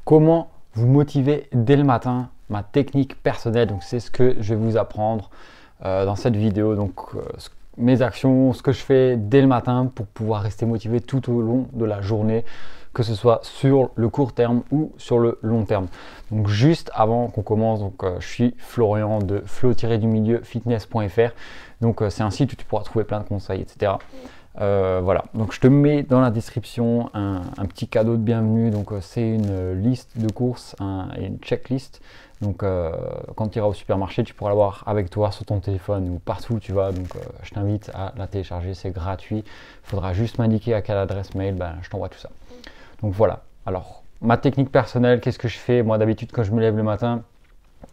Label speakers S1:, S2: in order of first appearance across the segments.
S1: Comment vous motiver dès le matin, ma technique personnelle. Donc c'est ce que je vais vous apprendre dans cette vidéo. Donc mes actions, ce que je fais dès le matin pour pouvoir rester motivé tout au long de la journée, que ce soit sur le court terme ou sur le long terme. Donc juste avant qu'on commence, je suis Florian de flow-du-milieu-fitness.fr. Donc c'est un site où tu pourras trouver plein de conseils, etc. Voilà, donc je te mets dans la description un petit cadeau de bienvenue. Donc c'est une liste de courses et une checklist. Donc quand tu iras au supermarché, tu pourras l'avoir avec toi sur ton téléphone ou partout où tu vas. Donc je t'invite à la télécharger, c'est gratuit. Il faudra juste m'indiquer à quelle adresse mail, je t'envoie tout ça. Donc voilà, alors ma technique personnelle, qu'est-ce que je fais? Moi d'habitude quand je me lève le matin,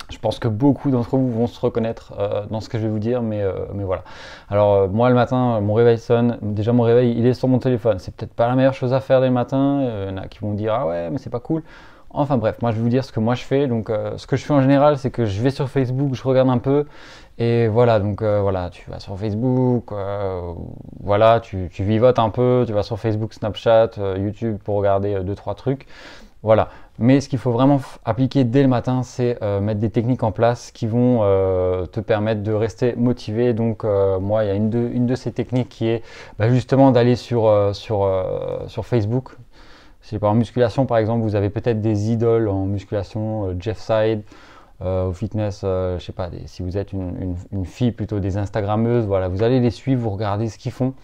S1: je pense que beaucoup d'entre vous vont se reconnaître dans ce que je vais vous dire, mais voilà. Alors moi le matin, mon réveil sonne. Déjà mon réveil, il est sur mon téléphone. C'est peut-être pas la meilleure chose à faire dès le matin. Il y en a qui vont me dire ah ouais mais c'est pas cool. Enfin bref, moi je vais vous dire ce que moi je fais. Donc ce que je fais en général, c'est que je vais sur Facebook, je regarde un peu. Et voilà, donc voilà, tu vas sur Facebook, voilà, tu vivotes un peu, tu vas sur Facebook, Snapchat, YouTube pour regarder 2-3 trucs. Voilà, mais ce qu'il faut vraiment appliquer dès le matin, c'est mettre des techniques en place qui vont te permettre de rester motivé. Donc moi, il y a une de ces techniques qui est justement d'aller sur Facebook. Si par musculation, par exemple, vous avez peut-être des idoles en musculation, Jeff Side, au fitness, je sais pas, si vous êtes une fille plutôt des Instagrammeuses, voilà, vous allez les suivre, vous regardez ce qu'ils font.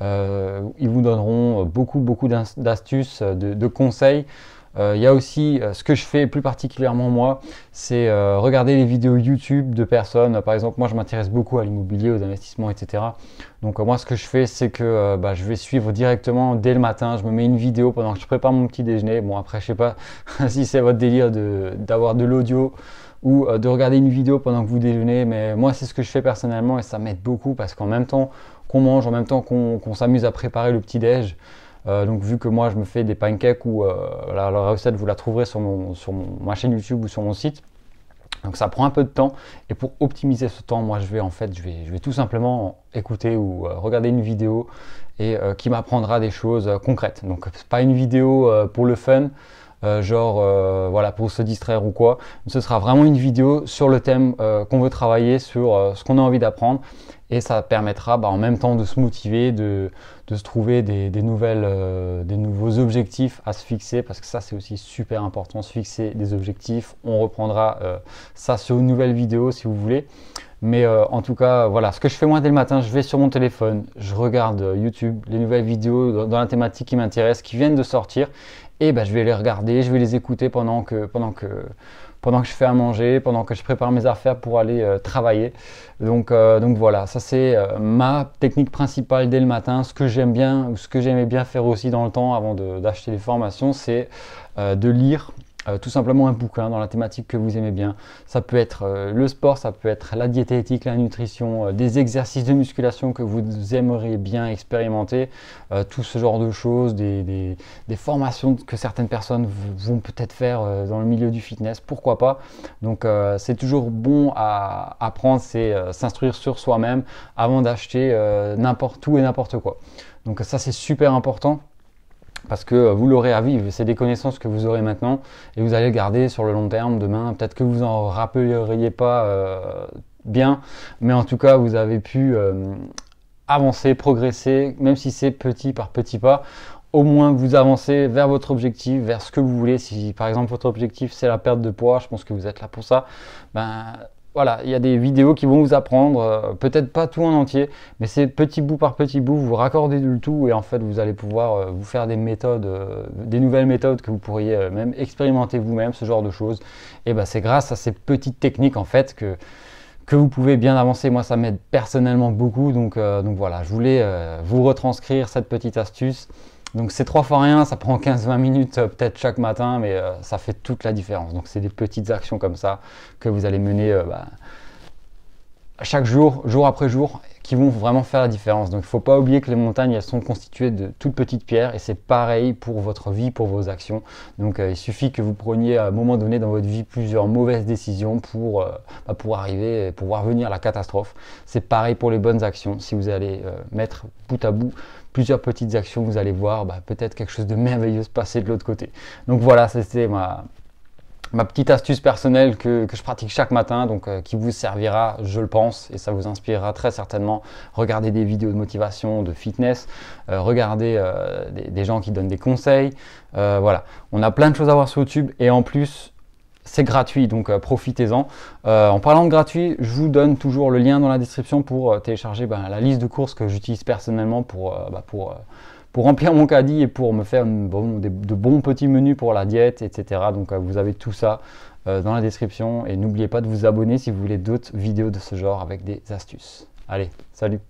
S1: Ils vous donneront beaucoup d'astuces, de conseils. Il y a aussi ce que je fais plus particulièrement moi, c'est regarder les vidéos YouTube de personnes. Par exemple, moi je m'intéresse beaucoup à l'immobilier, aux investissements, etc. Donc moi ce que je fais, c'est que je vais suivre directement dès le matin. Je me mets une vidéo pendant que je prépare mon petit déjeuner. Bon après je sais pas si c'est votre délire d'avoir de l'audio ou de regarder une vidéo pendant que vous déjeunez, mais moi c'est ce que je fais personnellement et ça m'aide beaucoup parce qu'en même temps qu'on mange, en même temps qu'on s'amuse à préparer le petit déj. Donc vu que moi je me fais des pancakes ou la recette vous la trouverez sur ma chaîne YouTube ou sur mon site. Donc ça prend un peu de temps et pour optimiser ce temps, moi je vais tout simplement écouter ou regarder une vidéo et qui m'apprendra des choses concrètes. Donc c'est pas une vidéo pour le fun. Voilà, pour se distraire ou quoi. Ce sera vraiment une vidéo sur le thème qu'on veut travailler, sur ce qu'on a envie d'apprendre et ça permettra en même temps de se motiver, de se trouver des nouveaux objectifs à se fixer parce que ça c'est aussi super important, se fixer des objectifs. On reprendra ça sur une nouvelle vidéo si vous voulez. Mais en tout cas, voilà, ce que je fais moi dès le matin, je vais sur mon téléphone, je regarde YouTube, les nouvelles vidéos dans la thématique qui m'intéresse, qui viennent de sortir, et je vais les regarder, je vais les écouter pendant que je fais à manger, pendant que je prépare mes affaires pour aller travailler. Donc voilà, ça c'est ma technique principale dès le matin. Ce que j'aime bien, ou ce que j'aimais bien faire aussi dans le temps avant d'acheter les formations, c'est de lire. Tout simplement un bouquin dans la thématique que vous aimez bien. Ça peut être le sport, ça peut être la diététique, la nutrition, des exercices de musculation que vous aimeriez bien expérimenter, tout ce genre de choses, des formations que certaines personnes vont peut-être faire dans le milieu du fitness, pourquoi pas. Donc c'est toujours bon à apprendre, c'est s'instruire sur soi-même avant d'acheter n'importe où et n'importe quoi. Donc ça c'est super important. Parce que vous l'aurez à vivre, c'est des connaissances que vous aurez maintenant et vous allez le garder sur le long terme demain. Peut-être que vous en rappelleriez pas bien, mais en tout cas vous avez pu avancer, progresser, même si c'est petit par petit pas. Au moins vous avancez vers votre objectif, vers ce que vous voulez. Si par exemple votre objectif c'est la perte de poids, je pense que vous êtes là pour ça. Voilà, il y a des vidéos qui vont vous apprendre, peut-être pas tout en entier, mais c'est petit bout par petit bout, vous raccordez le tout et en fait vous allez pouvoir vous faire des méthodes, des nouvelles méthodes que vous pourriez même expérimenter vous-même, ce genre de choses. Et c'est grâce à ces petites techniques en fait que vous pouvez bien avancer. Moi ça m'aide personnellement beaucoup, donc voilà, je voulais vous retranscrire cette petite astuce. Donc c'est 3 fois rien, ça prend 15-20 minutes peut-être chaque matin, mais ça fait toute la différence. Donc c'est des petites actions comme ça que vous allez mener chaque jour, jour après jour, qui vont vraiment faire la différence. Donc il ne faut pas oublier que les montagnes, elles sont constituées de toutes petites pierres et c'est pareil pour votre vie, pour vos actions. Donc il suffit que vous preniez à un moment donné dans votre vie plusieurs mauvaises décisions pour arriver et pour voir venir la catastrophe. C'est pareil pour les bonnes actions. Si vous allez mettre bout à bout plusieurs petites actions, vous allez voir peut-être quelque chose de merveilleux se passer de l'autre côté. Donc voilà, c'était ma petite astuce personnelle que je pratique chaque matin, donc qui vous servira, je le pense, et ça vous inspirera très certainement. Regardez des vidéos de motivation, de fitness, regardez des gens qui donnent des conseils. Voilà, on a plein de choses à voir sur YouTube et en plus, c'est gratuit, donc profitez-en. En parlant de gratuit, je vous donne toujours le lien dans la description pour télécharger la liste de courses que j'utilise personnellement pour remplir mon caddie et pour me faire de bons petits menus pour la diète, etc. Donc vous avez tout ça dans la description et n'oubliez pas de vous abonner si vous voulez d'autres vidéos de ce genre avec des astuces. Allez, salut!